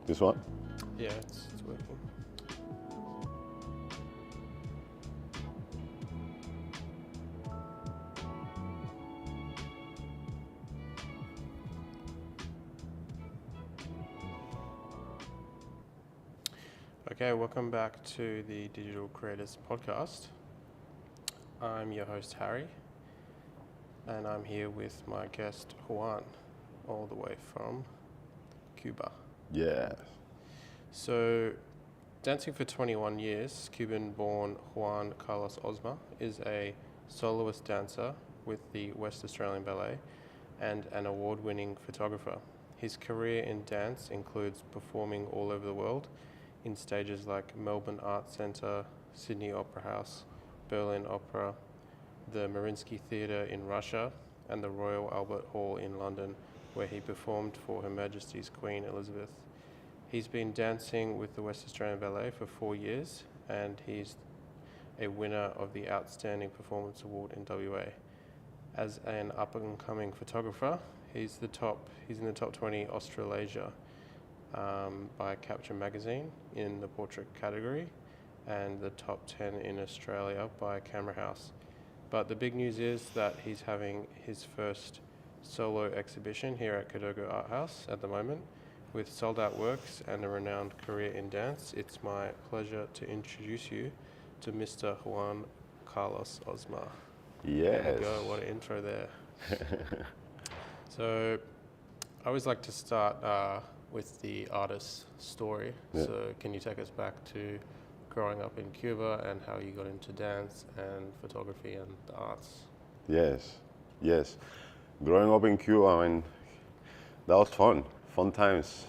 This one? Yeah, it's working. Okay, welcome back to the Digital Creators Podcast. I'm your host, Harry, and I'm here with my guest, Juan, all the way from Cuba. Yeah. So, dancing for 21 years, Cuban-born Juan Carlos Osma is a soloist dancer with the West Australian Ballet and an award-winning photographer. His career in dance includes performing all over the world in stages like Melbourne Arts Centre, Sydney Opera House, Berlin Opera, the Mariinsky Theatre in Russia, and the Royal Albert Hall in London, where he performed for Her Majesty's Queen Elizabeth. He's been dancing with the West Australian Ballet for 4 years, and he's a winner of the Outstanding Performance Award in WA. As an up-and-coming photographer, he's in the top 20 Australasia by Capture magazine in the portrait category, and the top 10 in Australia by Camera House. But the big news is that he's having his first solo exhibition here at Kidogo Art House at the moment. With sold-out works and a renowned career in dance, it's my pleasure to introduce you to Mr. Juan Carlos Osma. Yes. There you go, what an intro there. So, I always like to start with the artist's story. Yeah. So, can you take us back to growing up in Cuba and how you got into dance and photography and the arts? Yes. Growing up in Cuba, I mean, that was fun times.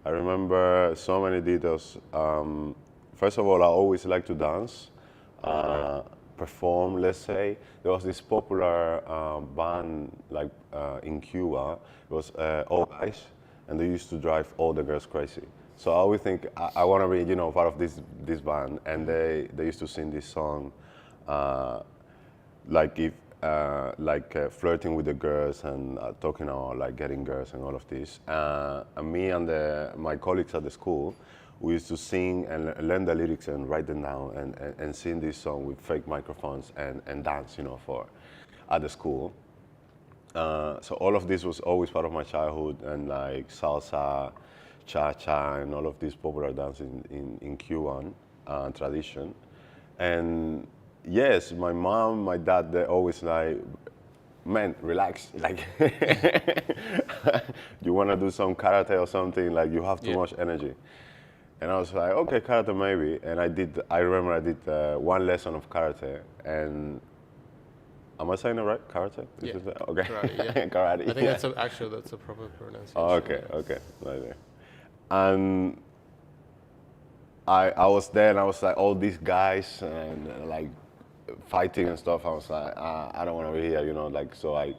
I remember so many details. First of all, I always liked to dance, perform, let's say. There was this popular band in Cuba. It was all guys, and they used to drive all the girls crazy. So I always think I want to be, part of this band. And they used to sing this song, flirting with the girls and talking about like getting girls and all of this. And me and my colleagues at the school, we used to sing and learn the lyrics and write them down and sing this song with fake microphones and dance, at the school. So all of this was always part of my childhood, and like salsa, cha-cha, and all of this popular dance in Cuban tradition. And yes, my mom, my dad, they always like, man, relax. Like, you want to do some karate or something, like you have too much energy. And I was like, okay, karate maybe. And I remember I did one lesson of karate. And am I saying it right? Karate? Yeah. Okay. Karate, yeah. Karate. I think that's a proper pronunciation. Oh, okay. Right there. And I was there, and I was like, all these guys and like fighting and stuff. I was like, I don't want to be here, so I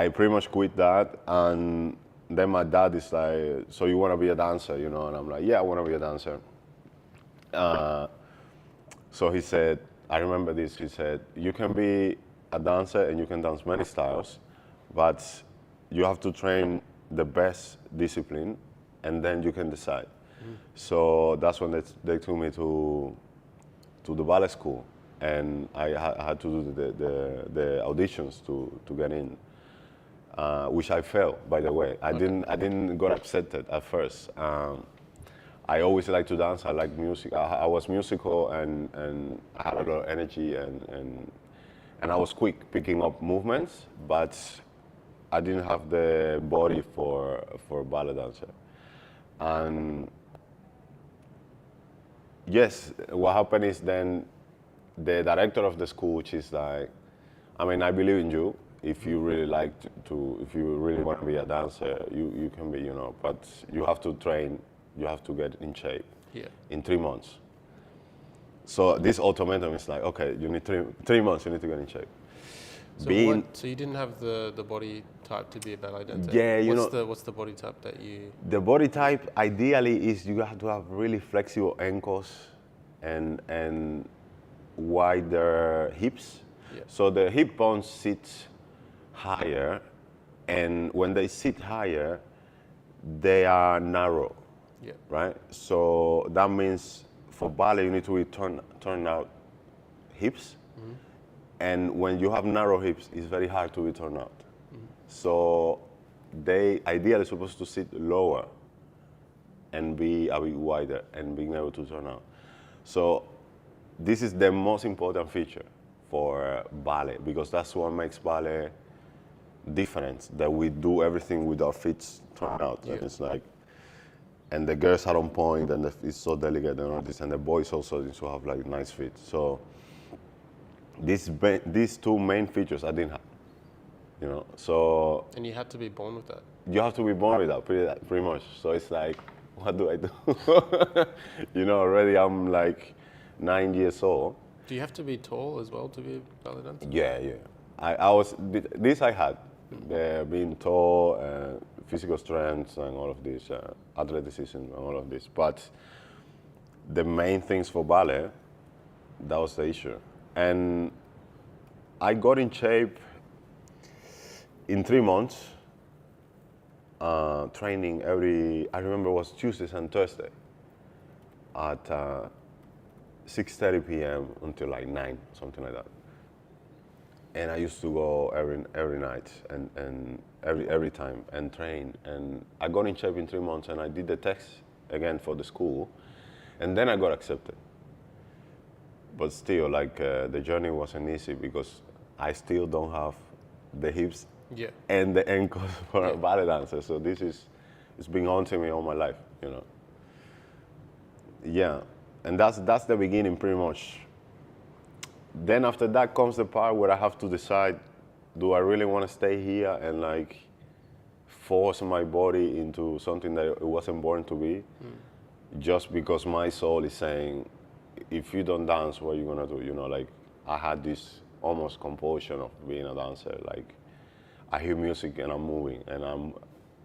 pretty much quit that. And then my dad is like, so you want to be a dancer, and I'm like, yeah, I want to be a dancer. So he said, I remember this, he said, you can be a dancer and you can dance many styles, but you have to train the best discipline, and then you can decide. So that's when they took me to the ballet school, and I had to do the auditions to get in, which I failed, by the way. I didn't got accepted at first. I always liked to dance. I like music. I was musical, and I had a lot of energy, and I was quick picking up movements, but I didn't have the body for a ballet dancer. And yes, what happened is then the director of the school, which is like, I mean, I believe in you. If you really like if you really want to be a dancer, you can be, but you have to train, you have to get in shape in 3 months. So this ultimatum is like, okay, you need 3 months, you need to get in shape. So, so you didn't have the body type to be a ballet dancer? Yeah, what's the body type that you... The body type ideally is you have to have really flexible ankles and wider hips. Yeah. So the hip bones sit higher, and when they sit higher, they are narrow. Yeah. right? So that means for ballet, you need to be turn out hips. And when you have narrow hips, it's very hard to be turned out. So they ideally supposed to sit lower and be a bit wider and being able to turn out. So this is the most important feature for ballet, because that's what makes ballet different, that we do everything with our feet turned out. Yeah. And it's like, and the girls are on point, and it's so delicate and all this, and the boys also need to have like nice feet. So these two main features I didn't have, you know. So And you had to be born with that. you have to be born with that, pretty much. So it's like, what do I do? You know, already I'm like 9 years old. Do you have to be tall as well to be a ballet dancer? Yeah. I was, this I had, being tall, physical strength and all of this, athleticism and all of this. But the main things for ballet, that was the issue. And I got in shape in 3 months, training I remember it was Tuesdays and Thursday at 6:30 p.m. until like 9, something like that. And I used to go every night and every time and train. And I got in shape in 3 months, and I did the test again for the school, and then I got accepted. But still, like the journey wasn't easy, because I still don't have the hips Yeah. and the ankles for a ballet dancer. So it's been haunting me all my life, you know. Yeah, and that's the beginning pretty much. Then after that comes the part where I have to decide, do I really want to stay here and like force my body into something that it wasn't born to be, just because my soul is saying, if you don't dance, what are you gonna do? You know, like I had this almost compulsion of being a dancer. Like I hear music and I'm moving, and I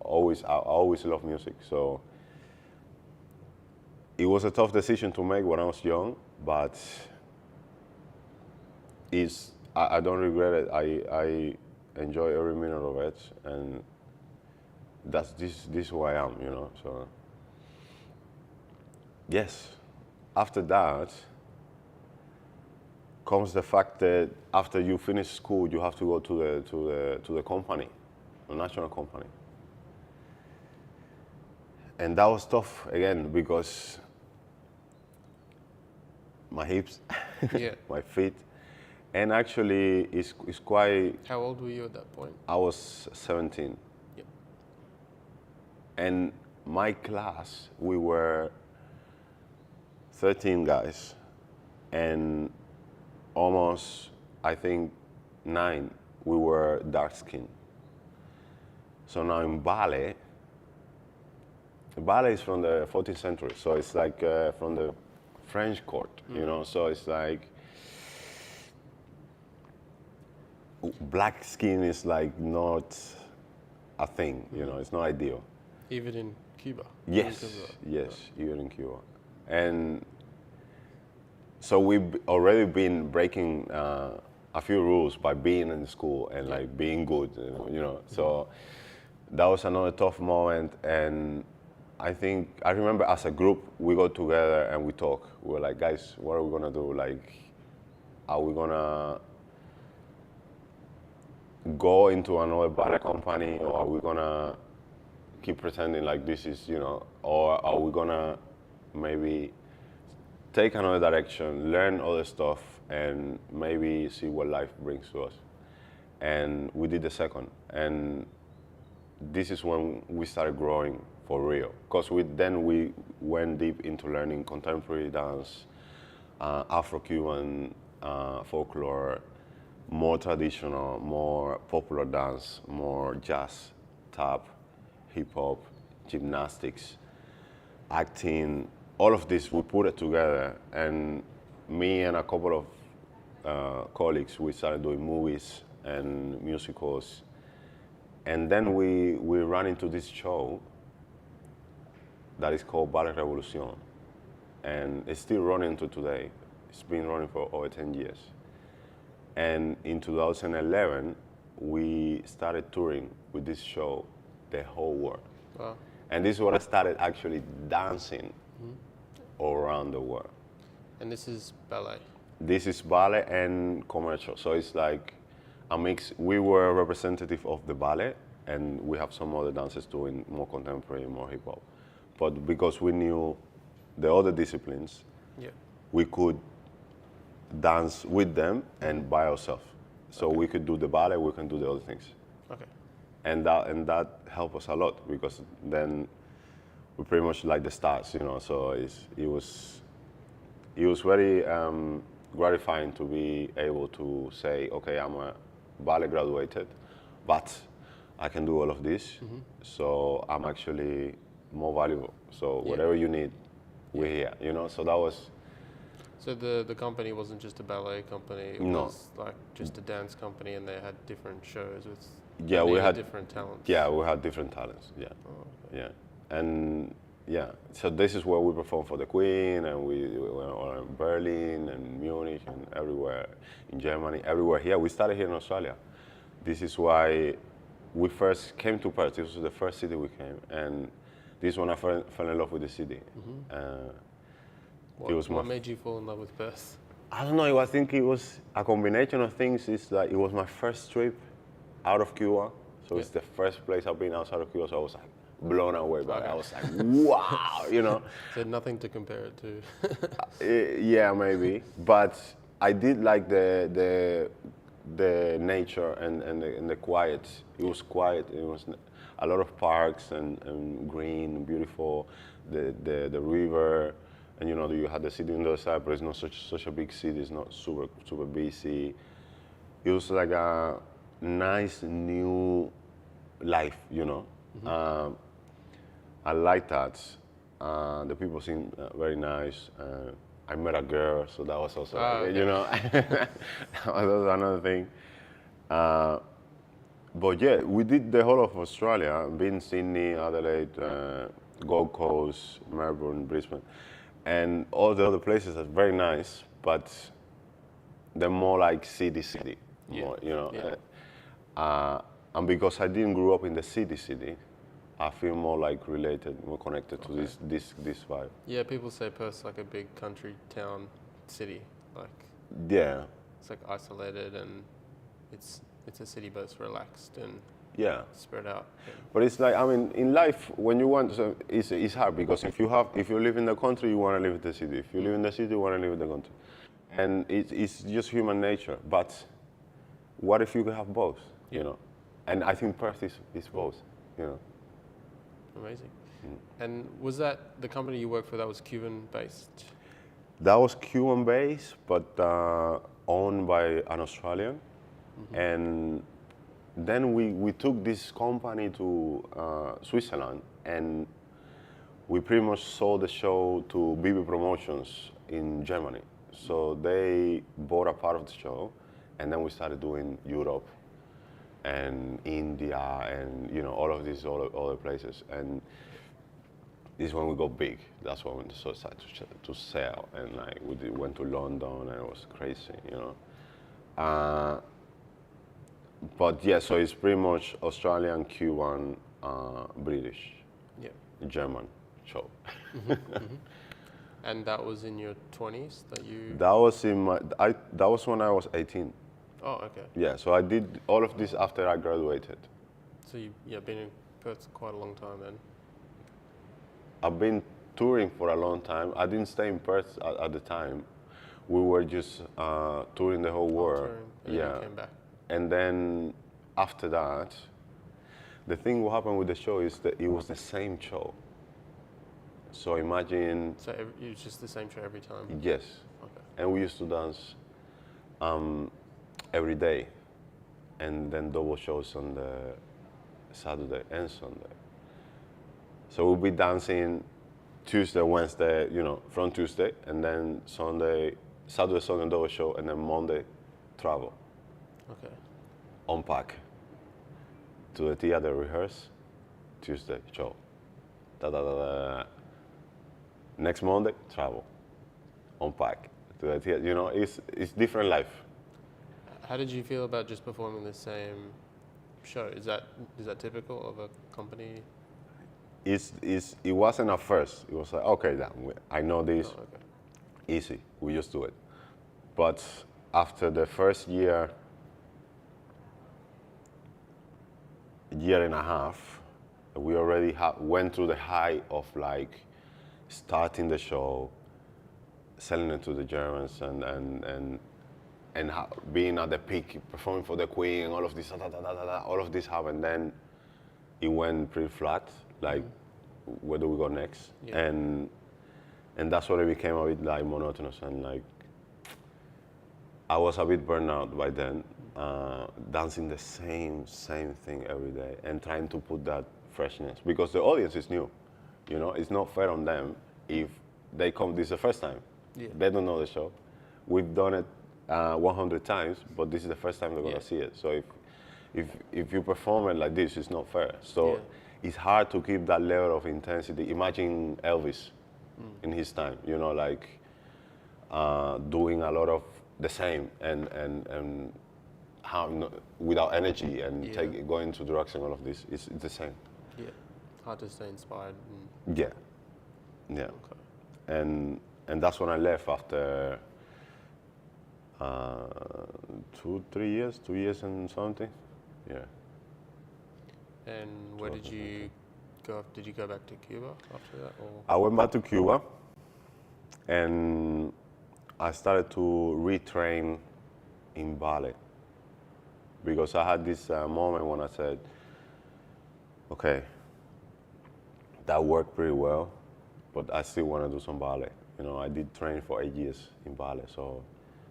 always love music. So it was a tough decision to make when I was young, but I don't regret it. I enjoy every minute of it, and this is who I am, you know. So yes, after that comes the fact that after you finish school, you have to go to the company, the national company, and that was tough again, because my hips, Yeah. my feet. And actually, it's quite. How old were you at that point? I was 17. Yep. And my class, we were 13 guys, and almost, I think, 9, we were dark skinned. So now in ballet is from the 14th century, so it's like from the French court, you know, so it's like, black skin is like not a thing, you know, it's not ideal. Even in Cuba? Yes, even in Cuba. And so we've already been breaking a few rules by being in school and like being good, you know. So that was another tough moment. And I remember as a group, we got together and we talk. We were like, guys, what are we gonna do? Like, are we gonna go into another ballet company, or are we gonna keep pretending like this is, you know, or are we gonna maybe take another direction, learn other stuff, and maybe see what life brings to us? And we did the second, and this is when we started growing for real, because then we went deep into learning contemporary dance, Afro-Cuban folklore, more traditional, more popular dance, more jazz, tap, hip-hop, gymnastics, acting, all of this, we put it together. And me and a couple of colleagues, we started doing movies and musicals. And then we ran into this show that is called Ballet Revolution. And it's still running to today. It's been running for over 10 years. And in 2011, we started touring with this show the whole world. Wow. And this is what I started actually dancing all around the world. And this is ballet. This is ballet and commercial. So it's like a mix. We were a representative of the ballet, and we have some other dancers doing more contemporary, more hip hop. But because we knew the other disciplines, Yeah. we could dance with them and by ourselves. So we could do the ballet, we can do the other things. Okay. And that helped us a lot, because then we pretty much like the stars, you know. So it was very gratifying to be able to say, okay, I'm a ballet graduated, but I can do all of this. So I'm actually more valuable. So whatever you need, we're here, you know. So that was. So the company wasn't just a ballet company, it No. was like just a dance company, and they had different shows with Yeah, we had different talents. Yeah, we had different talents. Yeah, yeah, and yeah. So this is where we perform for the Queen, and we were in Berlin and Munich and everywhere in Germany, everywhere here. We started here in Australia. This is why we first came to Perth. This was the first city we came, and this is when I fell in love with the city. What made you fall in love with Perth? I don't know. I think it was a combination of things. It's like it was my first trip out of Cuba, so it's the first place I've been outside of Cuba. So I was like blown away by it. I was like, wow, you know. So nothing to compare it to. Yeah, maybe. But I did like the nature and the quiet. It was quiet. It was a lot of parks and green, beautiful. The river. And you know, you had the city on the other side, but it's not such a big city. It's not super busy. It was like a nice new life, you know. I like that. The people seem very nice. I met a girl, so that was also, you know, that was another thing. But yeah, we did the whole of Australia. Been Sydney, Adelaide, Gold Coast, Melbourne, Brisbane. And all the other places are very nice, but they're more like city, more, you know. And because I didn't grow up in the city, I feel more like related, more connected to this vibe. Yeah, people say Perth's like a big country town city, like Yeah. it's like isolated, and it's a city, but it's relaxed and Yeah. spread out. But it's like, I mean, in life, when you want, so it's hard, because if you live in the country, you want to live in the city. If you live in the city, you want to live in the country. And it's just human nature. But what if you could have both, you know? And I think Perth is both, you know? Amazing. And was that the company you worked for, that was Cuban based? That was Cuban based, but owned by an Australian. And then we took this company to Switzerland, and we pretty much sold the show to BB Promotions in Germany. So they bought a part of the show, and then we started doing Europe and India and, you know, all of these other places. And this is when we got big. That's when we started to sell, and like went to London, and it was crazy, you know. But yeah, so it's pretty much Australian, Cuban, British, German show. And that was in your 20s that you... That was that was when I was 18. Oh, okay. Yeah, so I did all of this after I graduated. So you've been in Perth quite a long time then? I've been touring for a long time. I didn't stay in Perth at the time. We were just touring the whole world. Touring, and then you came back. And then after that, the thing what happened with the show is that it was the same show. So imagine. So it was just the same show every time? Yes. Okay. And we used to dance every day, and then double shows on the Saturday and Sunday. So we'll be dancing Tuesday, Wednesday, you know, from Tuesday, and then Sunday, Saturday, Sunday double show, and then Monday travel. Okay. Unpack to the theater, rehearse, Tuesday show. Next Monday travel, unpack to the theater. You know, it's different life. How did you feel about just performing the same show? Is that typical of a company? it wasn't at first. It was like, okay, I know this, Oh, okay. easy. We just do it. But after the first year and a half, we already went through the high of like starting the show, selling it to the Germans, and being at the peak, performing for the Queen, and all of this, all of this happened. Then it went pretty flat. Like, where do we go next? Yeah. And that's when it became a bit like monotonous, and like I was a bit burned out by then, dancing the same thing every day and trying to put that freshness, because the audience is new. You know, it's not fair on them if they come, this is the first time. Yeah. They don't know the show. We've done it 100 times, but this is the first time they're gonna see it. So if you perform it like this, it's not fair. So it's hard to keep that level of intensity. Imagine Elvis in his time, you know, like doing a lot of the same and how without energy and going to drugs and all of this. It's the same. Yeah. Hard to stay inspired. Yeah. Okay. And that's when I left after 2 years and something. Yeah. And where did you go? Did you go back to Cuba after that? Or? I went back to Cuba, and I started to retrain in ballet, because I had this moment when I said, okay, that worked pretty well, but I still want to do some ballet. You know, I did train for 8 years in ballet, so,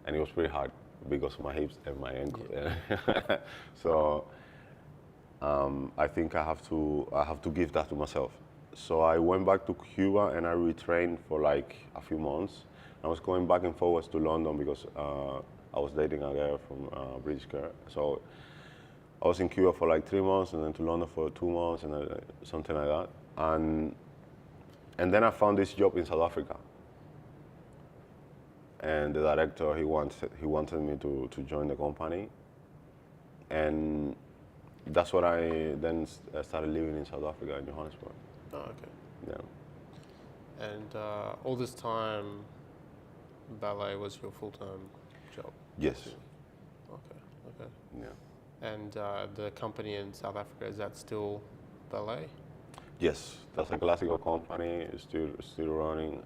and it was pretty hard because of my hips and my ankle. Yeah. So I think I have to give that to myself. So I went back to Cuba and I retrained for like a few months. I was going back and forwards to London because I was dating a girl from British girl. So I was in Cuba for like 3 months and then to London for 2 months and something like that. And then I found this job in South Africa. And the director, he wanted me to join the company. And that's when I then started living in South Africa, in Johannesburg. Oh, okay. Yeah. And all this time, ballet was your full-time job? Yes. Okay. Yeah. And the company in South Africa, is that still ballet? Yes, that's a classical company, it's still running.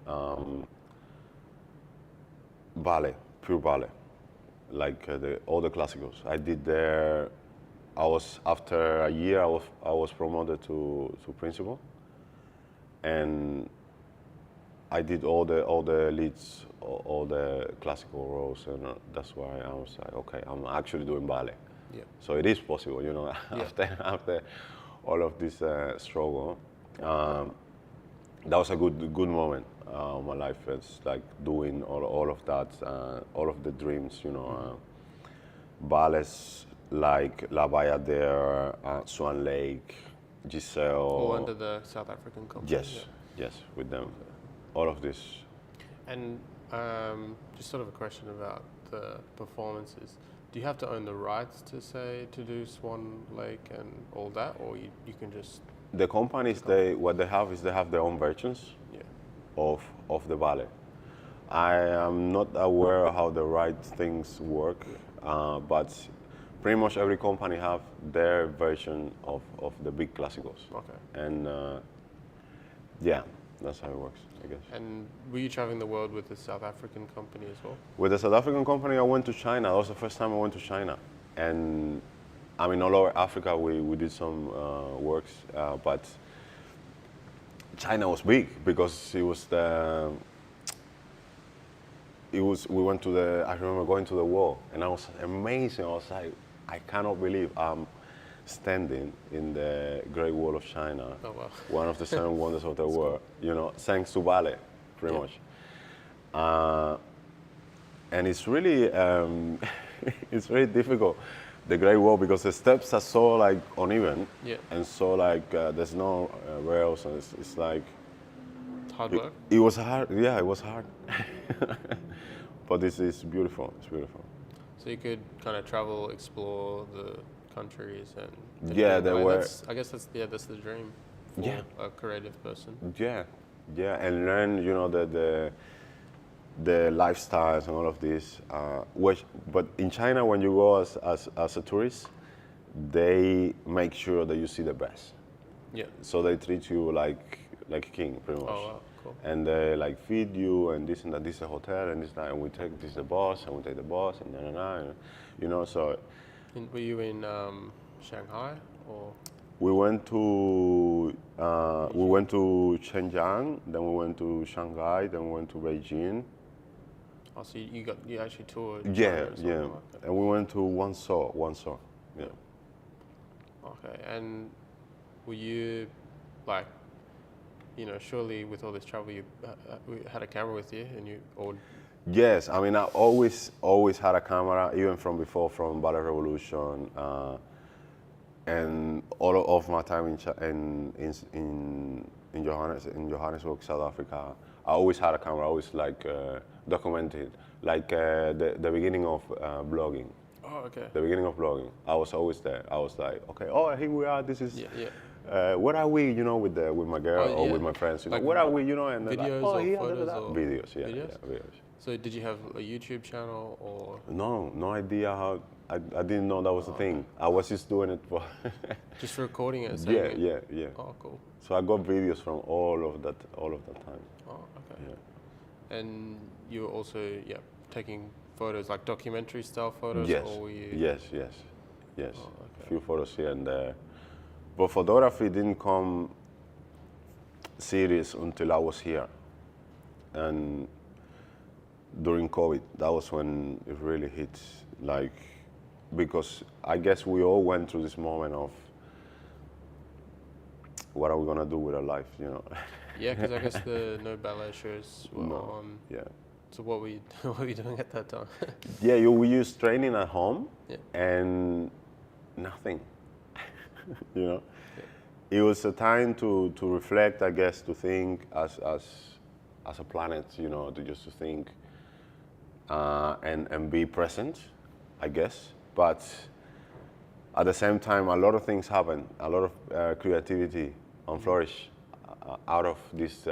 Ballet, pure ballet, like all the classicals. I did there. After a year, I was promoted to principal, and I did all the leads, all the classical roles, and that's why I was like, okay, I'm actually doing ballet. Yeah. So it is possible, you know. After all of this struggle, that was a good moment of my life. It's like doing all of that, all of the dreams, you know. Ballets like La Bayadere, Swan Lake, Giselle. All under the South African company? Yes, with them. All of this. And just sort of a question about the performances. Do you have to own the rights to do Swan Lake and all that, or you can just... The companies, what they have is they have their own versions of the ballet. I am not aware of how the right things work, but pretty much every company have their version of the big classicals. Okay. And yeah, that's how it works, I guess. And were you traveling the world with the South African company as well? With the South African company, I went to China. That was the first time I went to China. And I mean, all over Africa, we did some works, but China was big because we went to I remember going to the wall, and I was amazing. I was like, I cannot believe I'm standing in the Great Wall of China, Oh, wow. one of the 7 wonders of the world, you know, thanks to ballet, pretty much. And it's really, it's very difficult, the Great Wall, because the steps are so like uneven, and so like there's no rails, and it's like... Hard work? It was hard, yeah, it was hard. But this is beautiful, it's beautiful. So you could kind of travel, explore the countries, and Yeah, there were... I guess that's the dream for Yeah. a creative person. Yeah, yeah, and learn, you know, the lifestyles and all of this. But in China, when you go as a tourist, they make sure that you see the best. Yeah. So they treat you like a king, pretty much. Oh wow, cool. And they like feed you and this and that. This is a hotel and this and that. And we take this is the bus and we take the bus and and, you know. So Were you in Shanghai or? we went to Shenzhen, then we went to Shanghai, then we went to Beijing. Oh, so you actually toured. Yeah, China or something yeah. like that? And we went to Wanzhou. Yeah. Okay, and were you, like, you know, surely with all this travel, you had a camera with you, and Yes, I mean I always had a camera, even from before, from Ballet Revolution, and all of my time in Johannesburg, South Africa. I always had a camera. I always documented, the beginning of blogging. Oh, okay. The beginning of blogging, I was always there. I was like, okay, oh, here we are. This is. Yeah. Where are we? You know, with my girl or with my friends. You know, Like where are we? You know, and they're videos like, oh, or here, photos da. or Videos, yeah, videos? yeah, videos. So did you have a YouTube channel or? No idea how. I didn't know that was a thing. I was just doing it for. Just recording it. And saying yeah, it? yeah. Oh, cool. So I got videos from all of that time. Oh, okay. Yeah. And you were also taking photos, like documentary style photos, Yes. or were you? Yes. Oh, okay. A few photos here and there, but photography didn't come serious until I was here, and during COVID, that was when it really hit. Because I guess we all went through this moment of what are we gonna do with our life, you know? Yeah, because I guess the no ballet shows were on. Yeah. So what were you doing at that time? Yeah, we used training at home Yeah. and nothing, you know? Yeah. It was a time to reflect, I guess, to think as a planet, you know, to think and be present, I guess. But at the same time, a lot of things happen, a lot of creativity flourished out of this,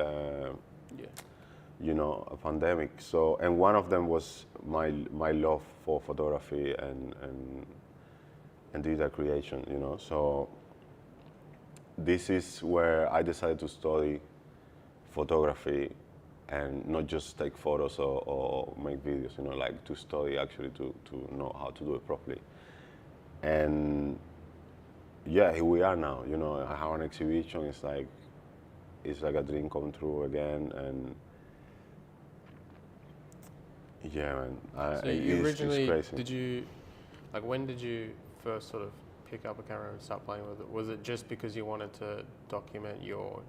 you know, a pandemic. So, and one of them was my love for photography and digital creation, you know. So this is where I decided to study photography and not just take photos or make videos, you know, like to study actually to know how to do it properly. And yeah, here we are now, you know. I have an exhibition. It's like a dream come true again, and yeah, man. So you originally, it's crazy. did you, like, when did you first sort of pick up a camera and start playing with it? Was it just because you wanted to document your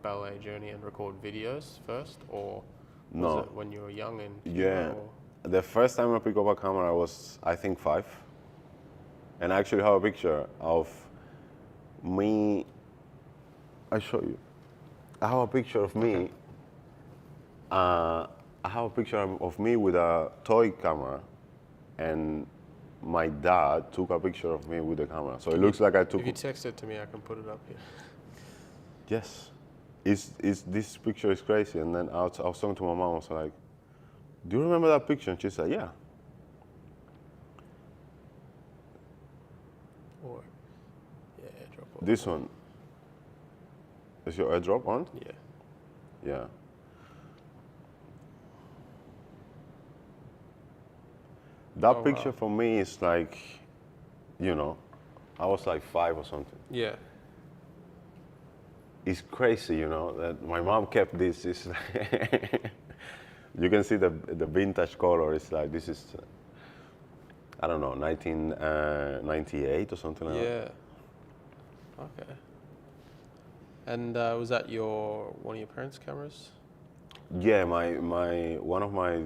ballet journey and record videos first, or was it when you were young and yeah, or? The first time I picked up a camera, I was, I think, 5, and I actually have a picture of me. I show you. I have a picture of me. I have a picture of me with a toy camera, and my dad took a picture of me with the camera. So it looks like I took. If you text it to me, I can put it up here. Yes, this picture is crazy. And then I was talking to my mom. I was like, "Do you remember that picture?" And she said, "Yeah." Or airdrop. Or This one. Is your airdrop on? Yeah. Yeah. That picture for me is like, you know, I was like 5 or something. Yeah. It's crazy, you know, that my mom kept this. It's like you can see the vintage color. It's like, this is, I don't know, 1998 or something like that. Yeah. Okay. And was that one of your parents' cameras? Yeah, one of my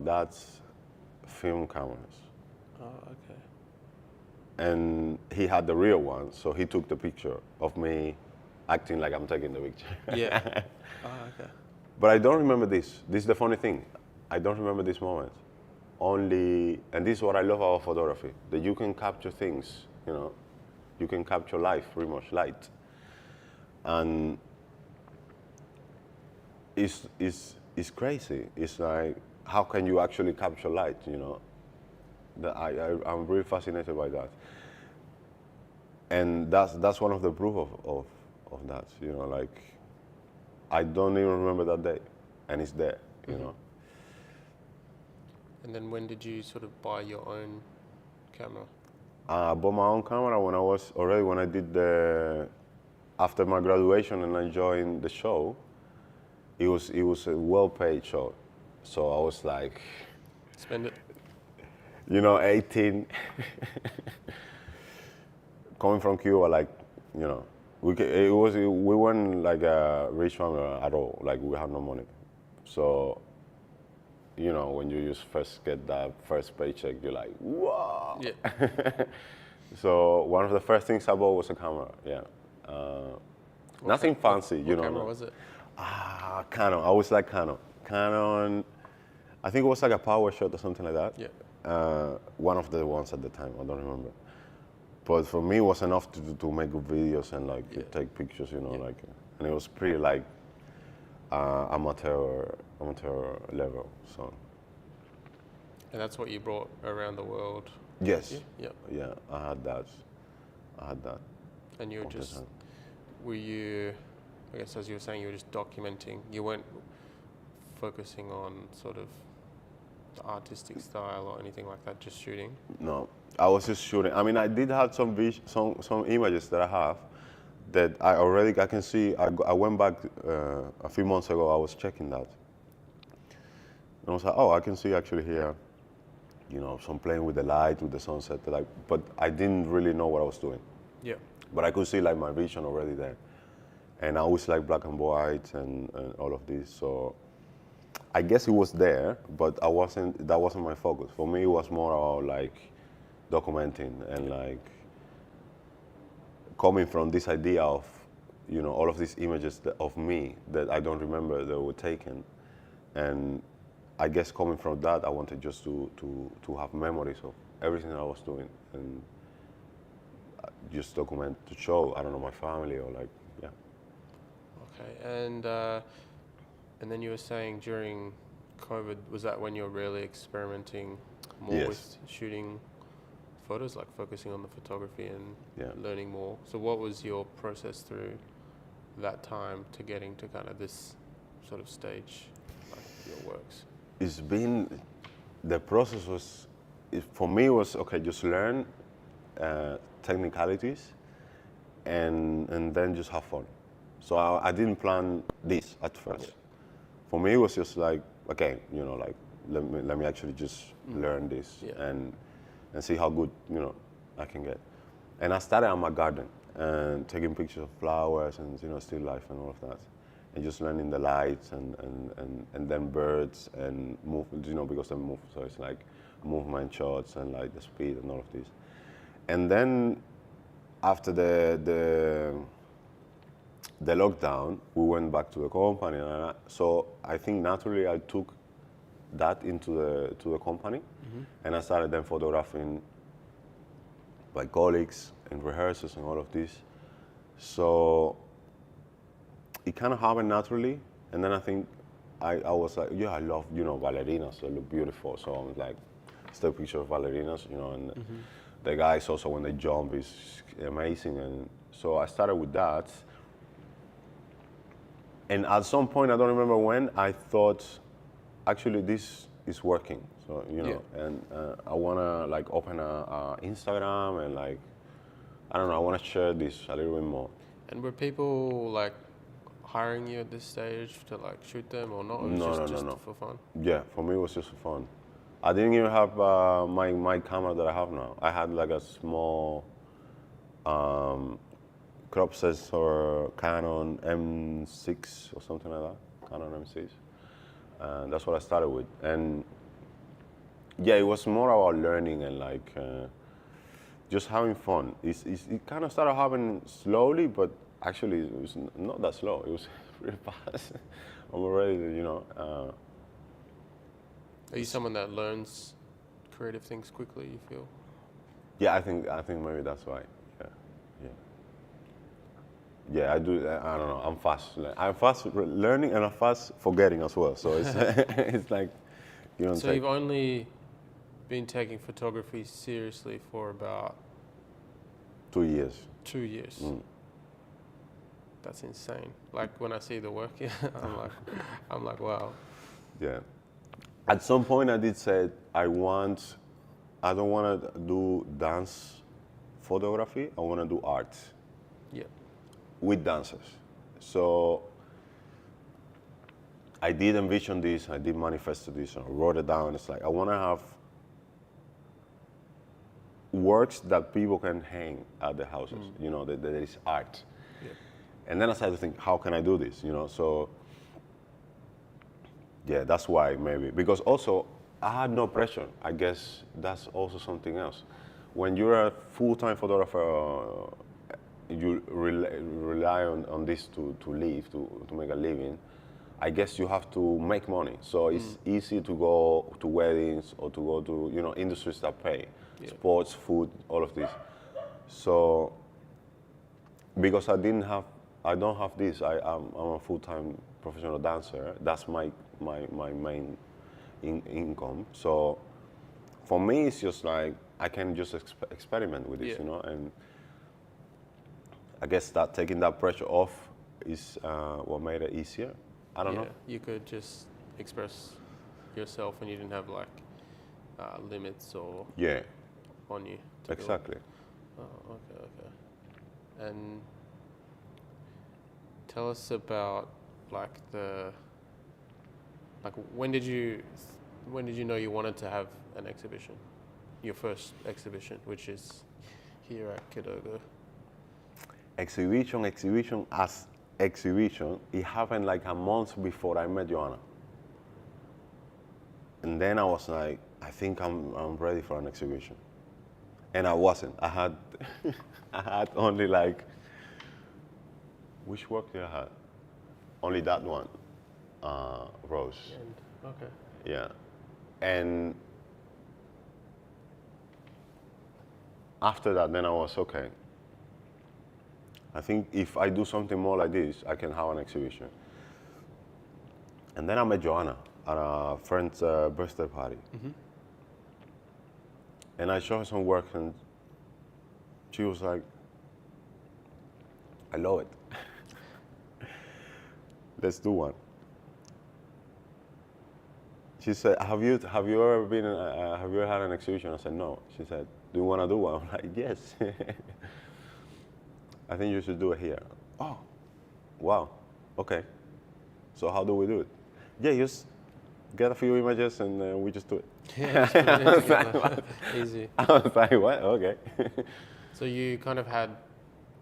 dad's film cameras. Oh, okay. And he had the real one, so he took the picture of me acting like I'm taking the picture. Yeah. Oh, okay. But I don't remember this. This is the funny thing. I don't remember this moment. And this is what I love about photography, that you can capture things, you know. You can capture life, pretty much, light. and it's crazy. It's like, how can you actually capture light? You know, I'm really fascinated by that, and that's one of the proof of that. You know, like I don't even remember that day, and it's there. You know. And then when did you sort of buy your own camera? I bought my own camera when I did after my graduation and I joined the show. It was a well-paid show, so I was like, Spend it. you know, 18, coming from Cuba, like, you know, we weren't like a rich family at all. Like we had no money, so. You know, when you just first get that first paycheck, you're like, wow. Yeah. So one of the first things I bought was a camera. Yeah. Nothing fancy, you know. What camera was it? Canon. I always like Canon. Canon. I think it was like a power shot or something like that. Yeah. One of the ones at the time. I don't remember. But for me, it was enough to make good videos and like to take pictures. You know, like, and it was pretty like amateur level. So. And that's what you brought around the world. Yes. Yeah. Yeah, I had that. And you were just, were you, I guess as you were saying, you were just documenting. You weren't focusing on sort of the artistic style or anything like that, just shooting? No, I was just shooting. I mean, I did have some images that I have that I can see. I went back a few months ago. I was checking that, and I was like, oh, I can see actually here, you know, some playing with the light, with the sunset. Like, but I didn't really know what I was doing. Yeah. But I could see like my vision already there, and I always like black and white and all of this. So I guess it was there, but that wasn't my focus. For me, it was more about like documenting and like coming from this idea of, you know, all of these images of me that I don't remember that were taken, and I guess coming from that, I wanted just to have memories of everything that I was doing and just document to show, I don't know, my family or like, yeah. Okay, and then you were saying during COVID, was that when you were really experimenting more with shooting photos, like focusing on the photography and learning more? So what was your process through that time to getting to kind of this sort of stage, like your works? It's been, the process was, for me was, okay, just learn technicalities and then just have fun. So I didn't plan this at first. Yeah. For me, it was just like, okay, you know, like, let me actually just learn this and see how good, you know, I can get. And I started on my garden and taking pictures of flowers and, you know, still life and all of that. And just learning the lights and then birds and movement, you know, because they move. So it's like movement shots and like the speed and all of this. And then after the lockdown, we went back to the company. So I think naturally I took that into the company, and I started then photographing my colleagues and rehearsals and all of this. So it kind of happened naturally, and then I think I was like, yeah, I love, you know, ballerinas. They look beautiful. So I was like, still a picture of ballerinas, you know, and the guys also when they jump is amazing. And so I started with that. And at some point, I don't remember when, I thought, actually, this is working. So, you know, and I want to like open a Instagram and like, I don't know, I want to share this a little bit more. And were people like hiring you at this stage to like shoot them or not? Or just for fun? Yeah, for me it was just for fun. I didn't even have my camera that I have now. I had like a small crop sensor Canon M6 or something like that, Canon M6. And that's what I started with. And yeah, it was more about learning and like just having fun. It kind of started happening slowly, but actually it was not that slow. It was really fast. I'm already, you know. Are you someone that learns creative things quickly, you feel? Yeah, I think maybe that's why. Yeah, I do. I don't know. I'm fast. I'm fast learning and I'm fast forgetting as well. So it's it's like you don't So take you've only been taking photography seriously for about 2 years. 2 years. That's insane. Like when I see the work, yeah, I'm like, wow. Yeah. At some point, I did say I don't want to do dance photography. I want to do art Yeah. with dancers. So I did envision this. I did manifest this. And I wrote it down. It's like I want to have works that people can hang at the houses. You know, that there is art. Yeah. And then I started to think, how can I do this? You know, so yeah, that's why maybe. Because also, I had no pressure. I guess that's also something else. When you're a full-time photographer, you rely on this to live, to make a living. I guess you have to make money. So it's easy to go to weddings or to go to, you know, industries that pay. Yeah. Sports, food, all of this. So because I don't have this. I'm a full-time professional dancer. That's my main income. So for me, it's just like I can just experiment with this, Yeah. you know. And I guess that taking that pressure off is what made it easier. I don't know. You could just express yourself, and you didn't have like limits or Yeah, on you. To build. exactly. Oh, okay. And tell us about like when did you know you wanted to have an exhibition? Your first exhibition, which is here at Kidogo. Exhibition, it happened like a month before I met Joanna. And then I was like, I think I'm ready for an exhibition. And I wasn't. I had only like, which work did I have? Only that one, Rose. Okay. Yeah. And after that, then I was okay. I think if I do something more like this, I can have an exhibition. And then I met Joanna at a friend's birthday party. And I showed her some work, and she was like, I love it. Let's do one. She said, have you ever been, have you ever had an exhibition? I said, no. She said, do you want to do one? I'm like, yes. I think you should do it here. Oh, wow, okay. So how do we do it? Yeah, just get a few images and we just do it. Yeah, just put it together. Easy. I was like, what? Okay. So you kind of had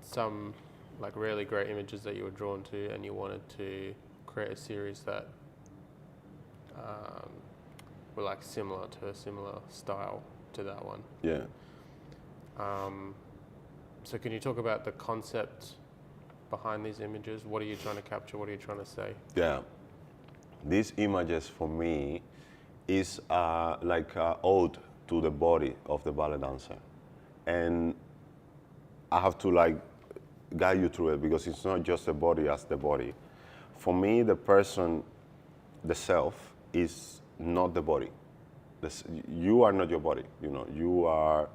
some like really great images that you were drawn to, and you wanted to create a series that were like similar to a similar style to that one. Yeah. So can you talk about the concept behind these images? What are you trying to capture? What are you trying to say? Yeah. These images for me is like an ode to the body of the ballet dancer. And I have to like guide you through it because it's not just the body as the body. For me, the person, the self, is not the body. You are not your body, you know. You are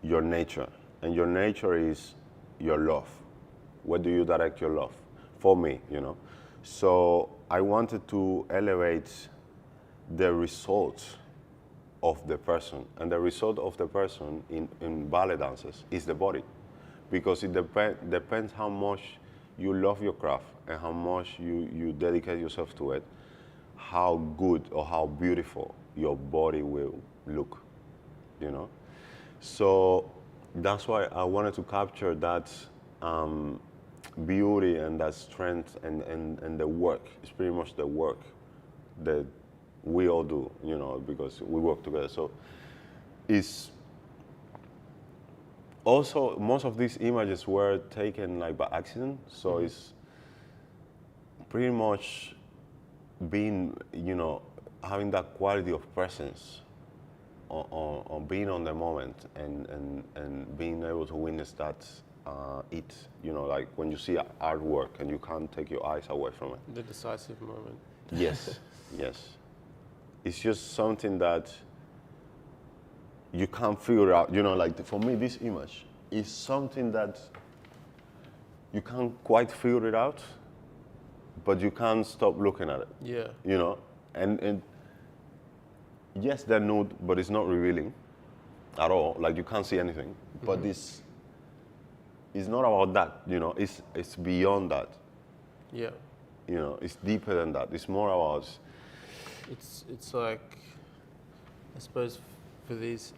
your nature. And your nature is your love. Where do you direct your love? For me, you know. So I wanted to elevate the result of the person. And the result of the person in ballet dances is the body. Because it depends how much you love your craft and how much you dedicate yourself to it, how good or how beautiful your body will look, you know? So that's why I wanted to capture that beauty and that strength and the work. It's pretty much the work that we all do, you know, because we work together. So it's also, most of these images were taken like by accident. So it's pretty much being, you know, having that quality of presence on being on the moment and being able to witness that it. You know, like when you see artwork and you can't take your eyes away from it. The decisive moment. Yes, yes. It's just something that you can't figure out. You know, like for me, this image is something that you can't quite figure it out, but you can't stop looking at it. Yeah. You know, and yes, they're nude, but it's not revealing at all. Like you can't see anything. But this it's not about that. You know, it's beyond that. Yeah. You know, it's deeper than that. It's more about. It's like, I suppose for these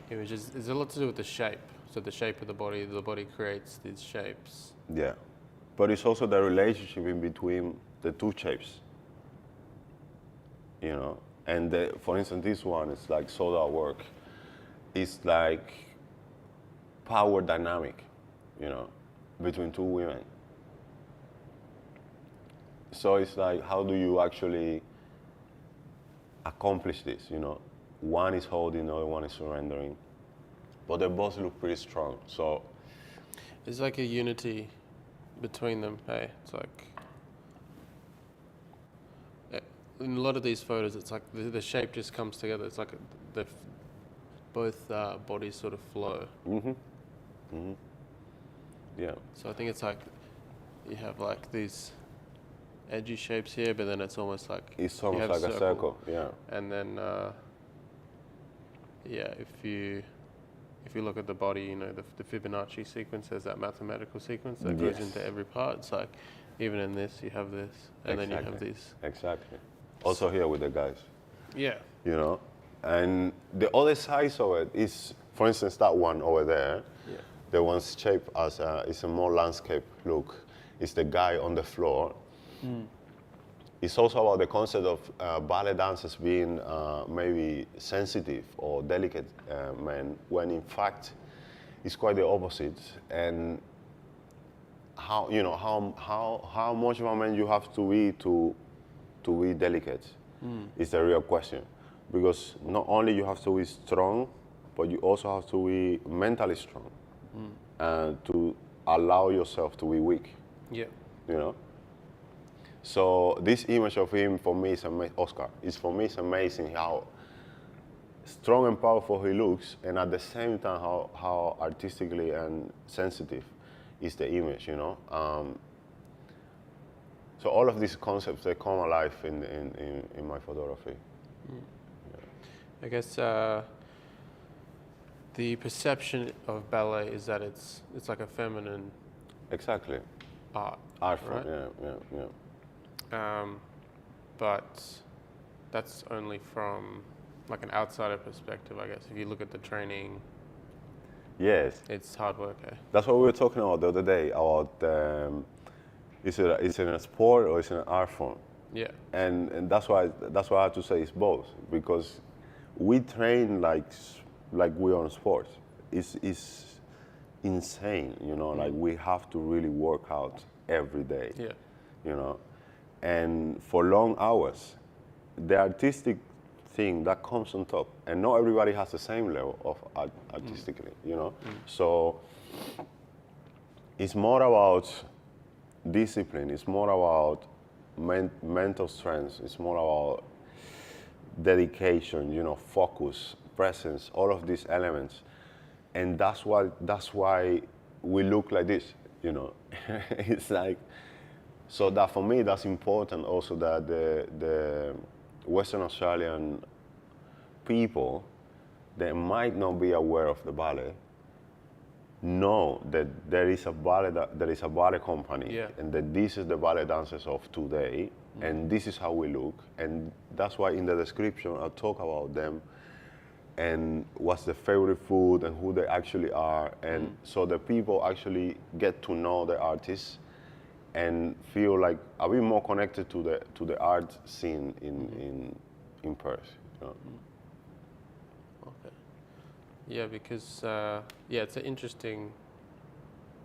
images, there's a lot to do with the shape. So the shape of the body creates these shapes. Yeah, but it's also the relationship in between the two shapes. You know, and for instance, this one is like soda work. It's like power dynamic, you know, between two women. So it's like, how do you actually accomplish this? You know, one is holding, the other one is surrendering, but they both look pretty strong. So It's like a unity between them. Hey, it's like in a lot of these photos, it's like the shape just comes together. It's like both bodies sort of flow. yeah, So I think it's like you have like these edgy shapes here, but then it's almost like it's you almost have like a circle. Yeah, And then if you look at the body, you know, the Fibonacci sequence, there's that mathematical sequence that goes into every part. It's like even in this you have this, and then you have these. Exactly. Also here with the guys. Yeah. You know, and the other side of it is, for instance, that one over there. Yeah. The one's shaped as it's a more landscape look. It's the guy on the floor. It's also about the concept of ballet dancers being maybe sensitive or delicate men, when in fact it's quite the opposite. And how, you know, how much of a man you have to be delicate is the real question. Because not only you have to be strong, but you also have to be mentally strong and to allow yourself to be weak. Yeah. You know. So this image of him, for me, is Oscar. For me, it's amazing how strong and powerful he looks, and at the same time how artistically and sensitive is the image. You know. So all of these concepts, they come alive in my photography. I guess the perception of ballet is that it's like a feminine Exactly. art. Art form, right? yeah. But that's only from like an outsider perspective, I guess. If you look at the training, Yes. it's hard work. Eh? That's what we were talking about the other day, about is it a sport or is it an art form? Yeah. And that's why I have to say it's both, because we train like we're on sports. It's insane, you know, like we have to really work out every day. Yeah. You know, and for long hours. The artistic thing that comes on top, and not everybody has the same level of artistically, you know. So it's more about discipline. It's more about mental strength. It's more about dedication, you know, focus, presence, all of these elements, and that's why we look like this, you know. It's like, so that for me that's important also, that the Western Australian people, they might not be aware of the ballet, know that there is a ballet company, Yeah. and that this is the ballet dancers of today, and this is how we look, and that's why in the description I talk about them and what's the favorite food and who they actually are, and so the people actually get to know the artists and feel like a bit more connected to the art scene in Perth. You know? Okay. Yeah, because it's an interesting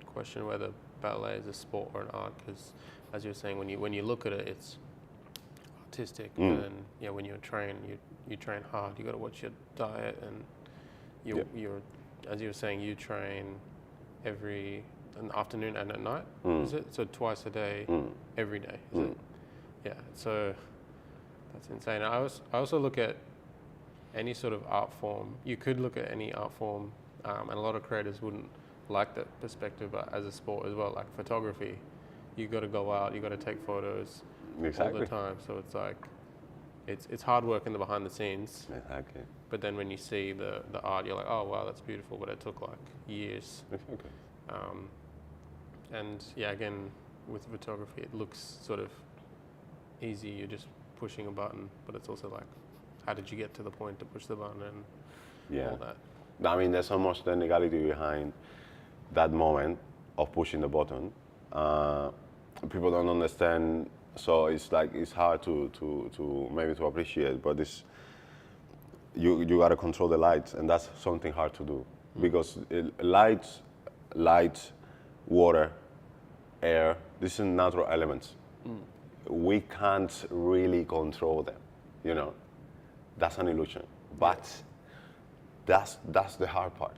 question whether ballet is a sport or an art. Because, as you were saying, when you look at it, it's artistic, and then when you train, you train hard. You got to watch your diet, and you're as you were saying, you train in the afternoon and at night. Is it? So twice a day, every day. Is it? Yeah. So that's insane. I also look at any sort of art form. You could look at any art form, and a lot of creators wouldn't like that perspective, but as a sport as well, like photography, you got to go out, you got to take photos all the time. So it's like, it's hard work in the behind the scenes. Exactly. But then when you see the art, you're like, oh wow, that's beautiful, but it took like years. Exactly. And yeah, again, with photography, it looks sort of easy. You're just pushing a button, but it's also like, how did you get to the point to push the button and all that? I mean, there's so much technicality behind that moment of pushing the button. People don't understand, so it's like it's hard to maybe to appreciate. But this, you got to control the lights, and that's something hard to do because lights, water, air. These are natural elements. We can't really control them. You know, that's an illusion. But that's the hard part.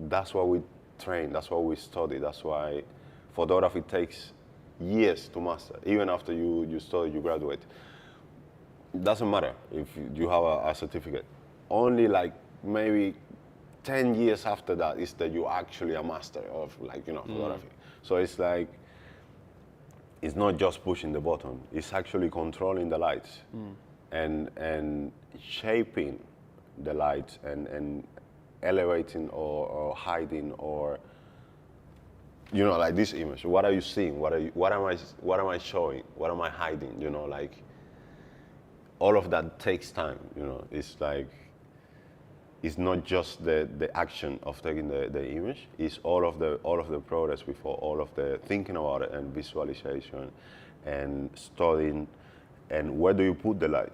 That's why we train. That's why we study. That's why photography takes years to master. Even after you study, you graduate. It doesn't matter if you have a certificate. Only like maybe 10 years after that is that you're actually a master of photography. So it's like, it's not just pushing the button. It's actually controlling the lights and shaping the lights and elevating or hiding or, like this image. What are you seeing? What am I showing? What am I hiding? Like all of that takes time. It's like, it's not just the action of taking the image. It's all of the progress before, all of the thinking about it and visualization and studying and where do you put the light.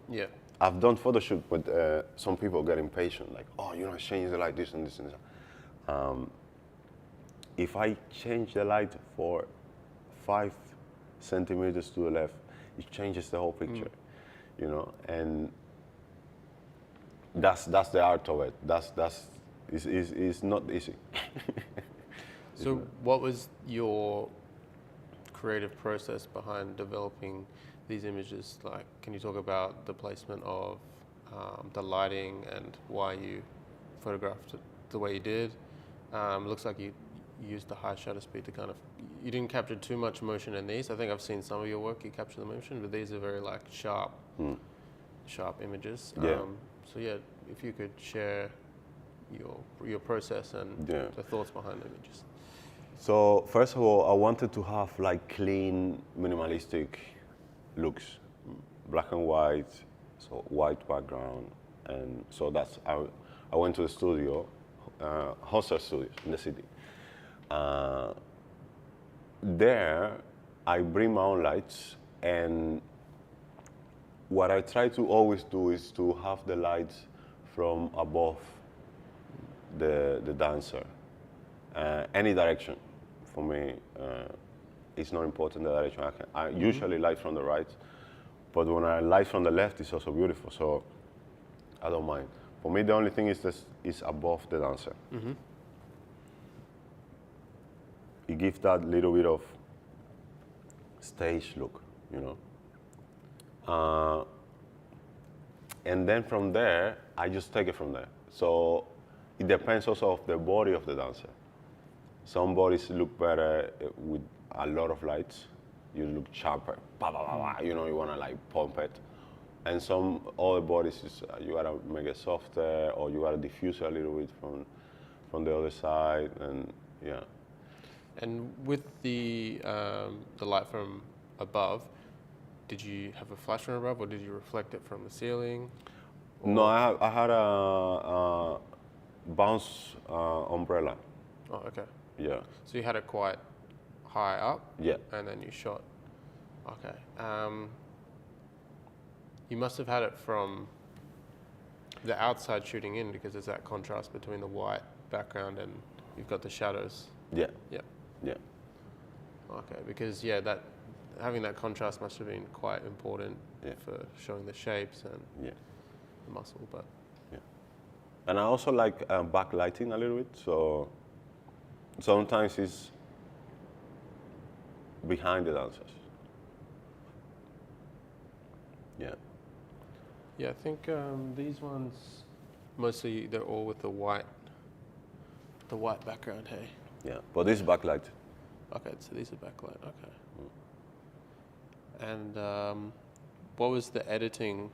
Yeah. I've done photo shoot, but some people get impatient, like, change the light, this and this and that. If I change the light for 5 centimeters to the left, it changes the whole picture, and that's the art of it. It's not easy. So what was your creative process behind developing these images? Like, can you talk about the placement of the lighting and why you photographed it the way you did? Looks like you used the high shutter speed to you didn't capture too much motion in these. I think I've seen some of your work, you capture the motion, but these are very like sharp images. Yeah. So yeah, if you could share your process and the thoughts behind the images. So first of all, I wanted to have like clean, minimalistic looks, black and white, so white background, and so that's I went to the studio, Hostel Studios in the city. There, I bring my own lights, and what I try to always do is to have the lights from above the dancer, any direction. For me, it's not important the direction. I usually light from the right, but when I light from the left, it's also beautiful. So I don't mind. For me, the only thing is above the dancer. It gives that little bit of stage look, and then from there, I just take it from there. So it depends also of the body of the dancer. Some bodies look better with a lot of lights. You look sharper, you want to like pump it. And some other bodies, you gotta make it softer, or you gotta diffuse it a little bit from the other side, and yeah. And with the light from above, did you have a flash from above, or did you reflect it from the ceiling? Or? No, I had a bounce umbrella. Oh, okay. Yeah. So you had it quite high up? Yeah. And then you shot. Okay. You must have had it from the outside shooting in, because there's that contrast between the white background and you've got the shadows. Yeah. Yeah. Yeah. Okay, because that having that contrast must have been quite important for showing the shapes and the muscle. But and I also like backlighting a little bit. So sometimes it's behind the dancers. Yeah. Yeah, I think these ones mostly they're all with the white background. Hey. Yeah. But this backlight. Okay, so these are backlight. Okay. And what was the editing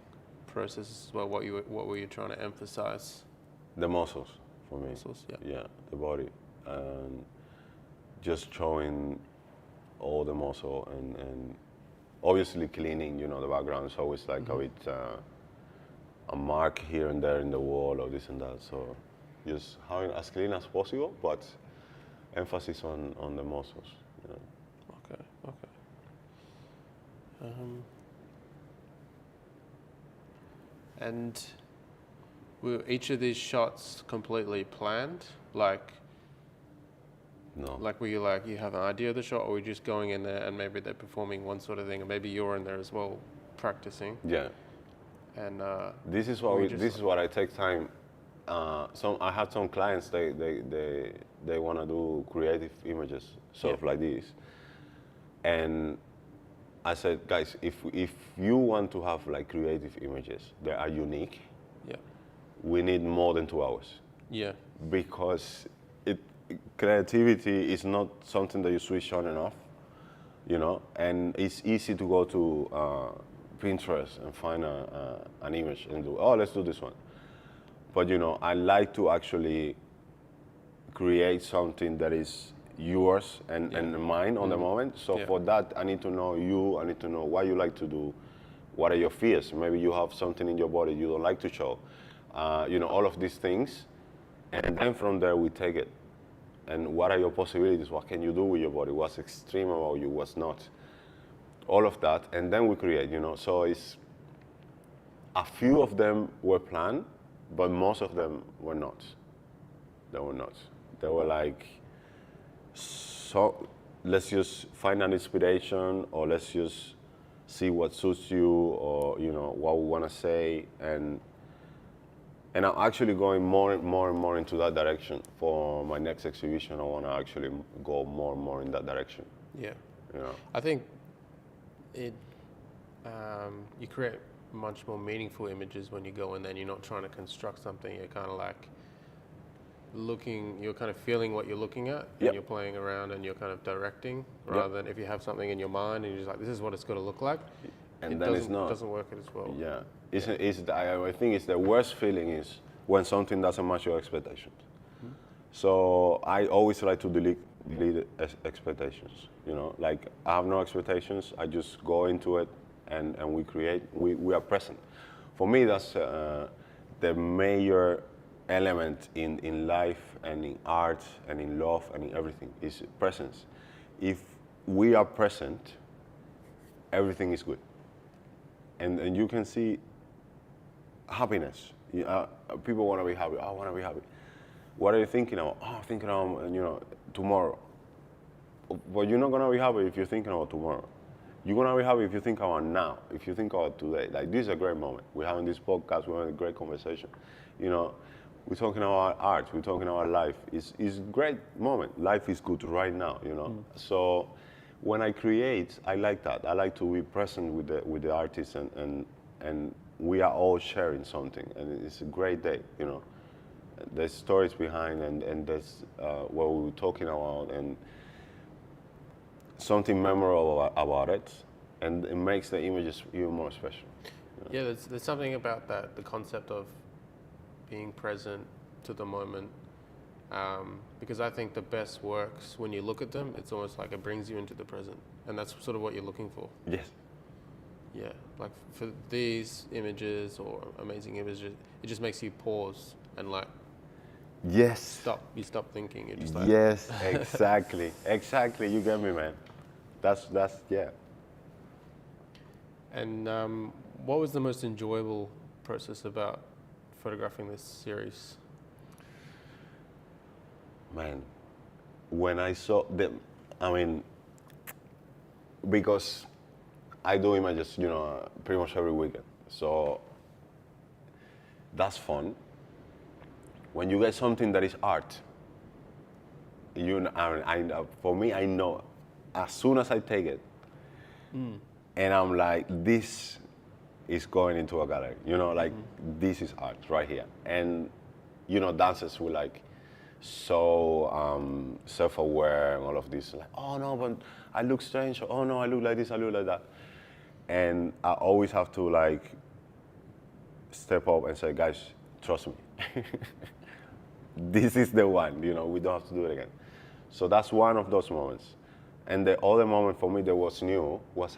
process as well? What were you trying to emphasize? The muscles for me. Muscles, yeah. Yeah, the body, and just showing all the muscle and obviously cleaning. You know, the background is always like a bit a mark here and there in the wall or this and that. So just having as clean as possible, but emphasis on the muscles. You know. Okay. And were each of these shots completely planned? Like No. were you you have an idea of the shot, or were you just going in there and maybe they're performing one sort of thing, and maybe you're in there as well practicing? Yeah. And This is what I take time. I have some clients. They want to do creative images, sort of like this. And I said, guys, if you want to have like creative images that are unique, yeah, we need more than 2 hours. yeah, Because creativity is not something that you switch on and off, you know. And it's easy to go to Pinterest and find an image and do, let's do this one. But you know, I like to actually create something that is yours and mine on the moment. So for that, I need to know you. I need to know what you like to do. What are your fears? Maybe you have something in your body you don't like to show. You know, all of these things. And then from there, we take it. And what are your possibilities? What can you do with your body? What's extreme about you? What's not? All of that. And then we create, you know. So it's a few of them were planned, but most of them were not. They were not. They were like, so let's just find an inspiration, or let's just see what suits you, or you know what we want to say, and I'm actually going more and more into that direction for my next exhibition. I want to actually go more and more in that direction. yeah. You know. I think it you create much more meaningful images when you go in there and you're not trying to construct something. You're kind of like you're kind of feeling what you're looking at, and you're playing around and you're kind of directing, rather than if you have something in your mind and you're just like, this is what it's got to look like, and then it's not. It doesn't work as well. Yeah, I think it's the worst feeling is when something doesn't match your expectations. So I always like to delete expectations. You know, like I have no expectations. I just go into it and we create. We are present. For me, that's the major element in life and in art and in love and in everything is presence. If we are present, everything is good. And you can see happiness. People want to be happy. I want to be happy. What are you thinking about? Oh, I'm thinking about, tomorrow. But you're not going to be happy if you're thinking about tomorrow. You're going to be happy if you think about now, if you think about today. Like, this is a great moment. We're having this podcast. We're having a great conversation. You know, we're talking about art. We're talking about life. It's a great moment. Life is good right now, you know. So when I create, I like that. I like to be present with the artists and we are all sharing something. And it's a great day, you know. There's stories behind and there's what we were talking about and something memorable about it, and it makes the images even more special. You know? Yeah, there's something about that, the concept of being present to the moment, because I think the best works when you look at them, it's almost like it brings you into the present, and that's sort of what you're looking for. Yes. Yeah, like for these images or amazing images, it just makes you pause and like Yes. You stop thinking. You're just like, yes, exactly. Exactly. You get me, man. That's yeah. And what was the most enjoyable process about photographing this series? Man, when I saw them, because I do images, pretty much every weekend. So that's fun. When you get something that is art, you know, for me, I know as soon as I take it, and I'm like, this is going into a gallery, you know, like this is art right here. And, you know, dancers were like so self-aware and all of this, like, oh no, but I look strange, oh no, I look like this, I look like that. And I always have to like step up and say, guys, trust me. This is the one, you know, we don't have to do it again. So that's one of those moments. And the other moment for me that was new was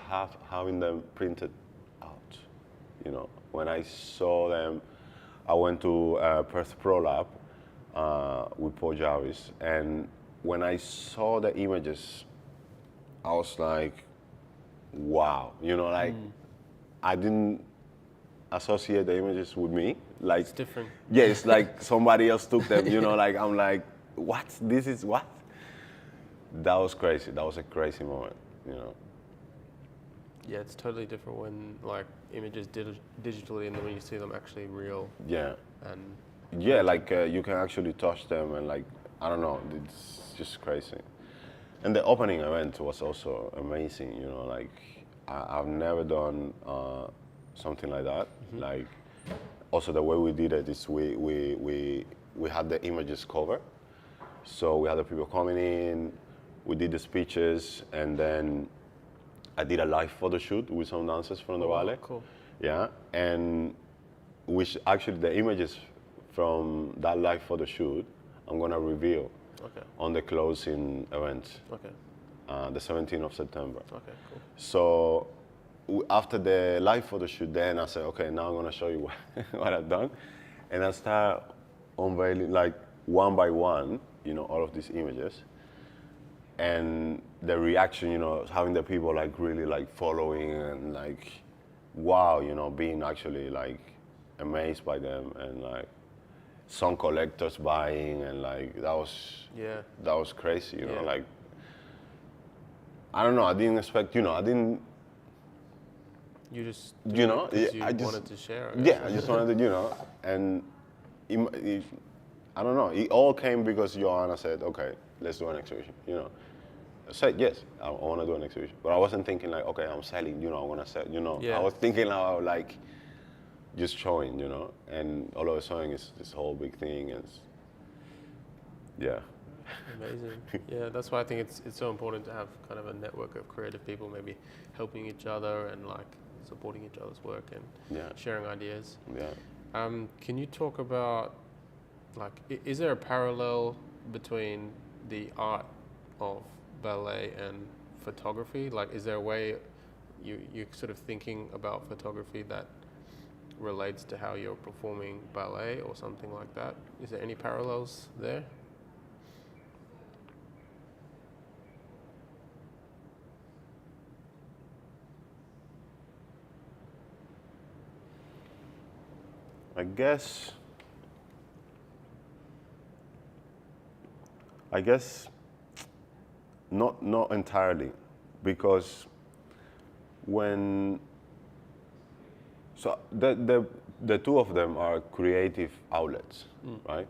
having them printed out. You know, when I saw them, I went to Perth Pro Lab with Paul Jarvis, and when I saw the images, I was like, wow, you know, like I didn't associate the images with me. Like, It's different. yeah, it's like somebody else took them, you know, like I'm like, what? This is what? That was crazy. That was a crazy moment, you know. Yeah, it's totally different when like images digitally and then when you see them actually real. Yeah. And Yeah, like you can actually touch them and like, I don't know, it's just crazy. And the opening event was also amazing, you know, like I've never done something like that. Like also the way we did it is we had the images cover. So we had the people coming in, we did the speeches, and then I did a live photo shoot with some dancers from the ballet. Cool. Yeah, and which actually the images from that live photo shoot I'm gonna reveal on the closing event, the 17th of September. Okay, cool. So after the live photo shoot, then I said, okay, now I'm gonna show you what I've done, and I start unveiling like one by one, you know, all of these images. And the reaction, you know, having the people like really like following and like, wow, you know, being actually like amazed by them, and like some collectors buying, and like that was crazy, you know, like I don't know, I didn't expect, you know, I didn't. You just You know, I just wanted to share. I just wanted to, you know, and I don't know, it all came because Joanna said, okay, let's do an exhibition, you know. I said, yes, I want to do an exhibition. But I wasn't thinking like, okay, I'm selling, you know, I want to sell, you know. Yeah. I was thinking about like just showing, you know, and all of a sudden it's this whole big thing, and yeah. Amazing. Yeah, that's why I think it's so important to have kind of a network of creative people maybe helping each other and like supporting each other's work and sharing ideas. Yeah. Can you talk about like, is there a parallel between the art of ballet and photography? Like, is there a way you're sort of thinking about photography that relates to how you're performing ballet or something like that? Is there any parallels there? I guess not entirely, because so the two of them are creative outlets, right?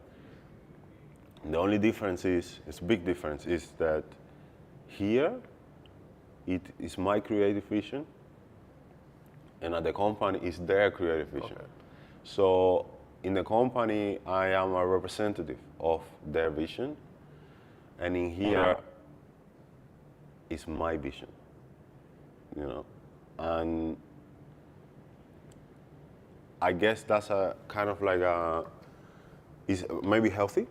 The only difference it's a big difference, is that here it is my creative vision, and at the company is their creative vision. Okay. So in the company, I am a representative of their vision, and in here is my vision, you know. And I guess that's a kind of like is maybe healthy,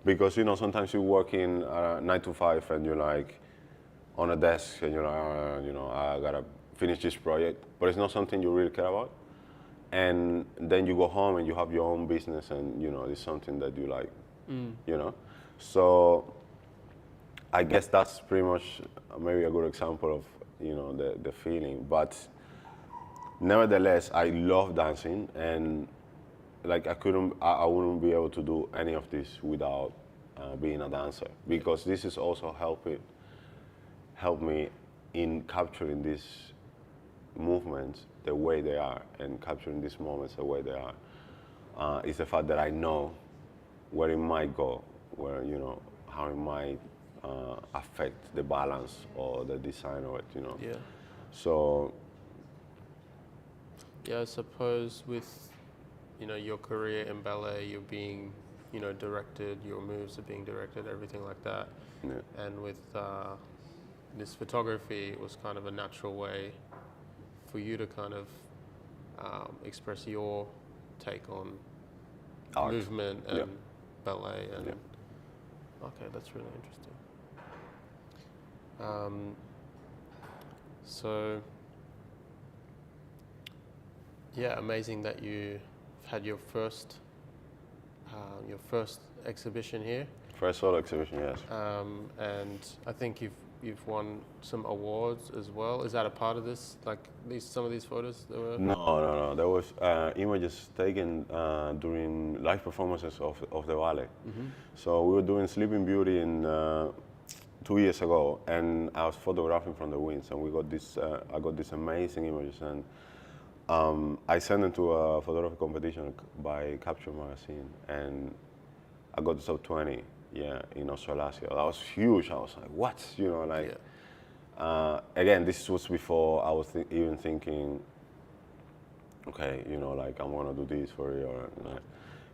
because, you know, sometimes you work in 9 to 5 and you're like on a desk and you're like, you know, I gotta finish this project, but it's not something you really care about. And then you go home and you have your own business, and, you know, it's something that you like, you know. So I guess that's pretty much maybe a good example of, you know, the feeling. But nevertheless, I love dancing, and like I wouldn't be able to do any of this without being a dancer, because this is also help me in capturing these movements the way they are, and capturing these moments the way they are. Is the fact that I know where it might go, where, you know, how it might affect the balance or the design of it, you know. Yeah. So Yeah, I suppose with, your career in ballet, you're being, directed, your moves are being directed, everything like that. yeah, And with this photography, it was kind of a natural way for you to kind of express your take on art. movement and Yeah. ballet. And Yeah. okay, that's really interesting. So yeah, amazing that you had your first exhibition here, First solo exhibition, yes. and I think you've won some awards as well. Is that a part of this? Like some of these photos that were? No. There was images taken during live performances of the ballet. So we were doing Sleeping Beauty in 2 years ago, and I was photographing from the wings, and we got this. I got these amazing images, and I sent them to a photography competition by Capture magazine, and I got the top 20. Yeah, in Australasia. That was huge. I was like, what? You know, like. Yeah. Again, this was before I was even thinking, okay, like I'm gonna do this for real.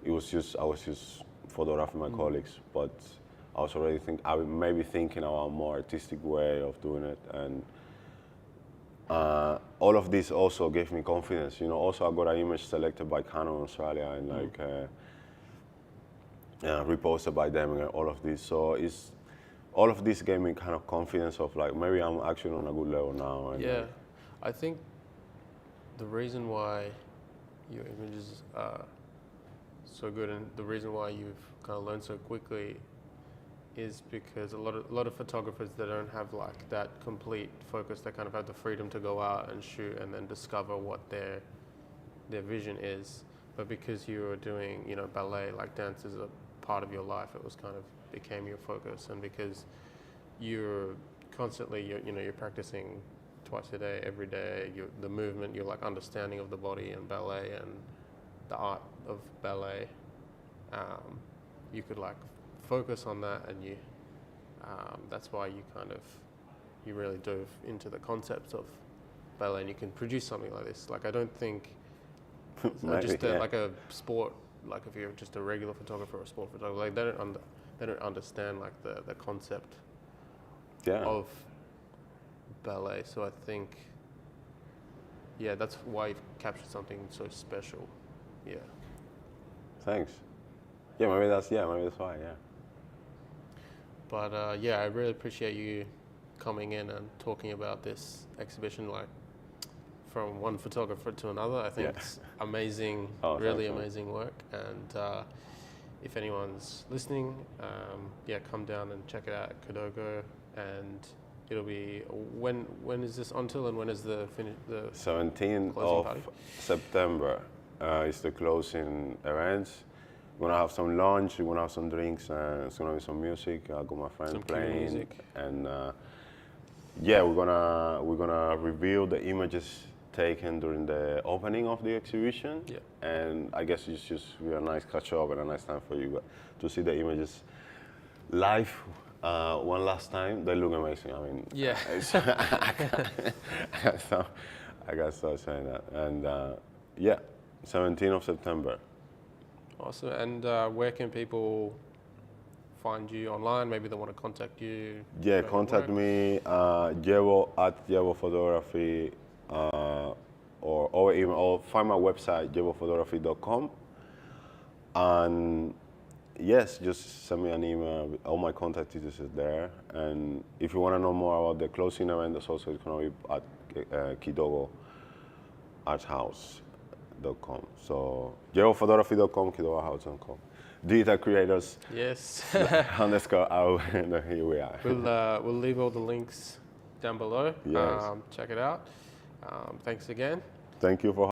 It was just I was just photographing my colleagues, but I was already thinking about a more artistic way of doing it, and all of this also gave me confidence. Also I got an image selected by Canon Australia and reposted by them and all of this. So all of this gave me kind of confidence of like maybe I'm actually on a good level now. And Yeah, I think the reason why your images are so good and the reason why you've kind of learned so quickly is because a lot of photographers that don't have like that complete focus, they kind of have the freedom to go out and shoot and then discover what their vision is. But because you were doing, ballet, like dance is a part of your life, it was kind of became your focus. And because you're constantly, you're practicing twice a day, every day, the movement, your like understanding of the body and ballet and the art of ballet, you could like focus on that, and that's why you really dove into the concepts of ballet, and you can produce something like this. Like I don't think like a sport, like if you're just a regular photographer or a sport photographer, like they don't understand like the concept of ballet. So I think that's why you've captured something so special. Yeah. Thanks. Maybe that's why. Yeah. But I really appreciate you coming in and talking about this exhibition, like from one photographer to another. I think it's amazing, really amazing work. And if anyone's listening, come down and check it out at Kidogo. And it'll be when is this until, and when is the 17th of party? September is the closing events. We're gonna have some lunch, we're gonna have some drinks, and it's gonna be some music. I got my friends Some playing, Cuban music. and we're gonna reveal the images taken during the opening of the exhibition. Yeah. And I guess it's just be a nice catch up and a nice time for you to see the images live one last time. They look amazing. I mean, Yeah. I gotta start saying that. And 17th of September. Awesome. And where can people find you online? Maybe they want to contact you. Yeah, contact me, Jevo at Jevo Photography, or find my website, jevophotography.com. And yes, just send me an email. All my contact details is there. And if you want to know more about the closing event, that's also going to be at Kidogo arthouse.com. So jevophotography.com, kidogohouse.com. Digital creators. Yes. _ out. And here we are. We'll leave all the links down below. Yes. Check it out. Thanks again. Thank you for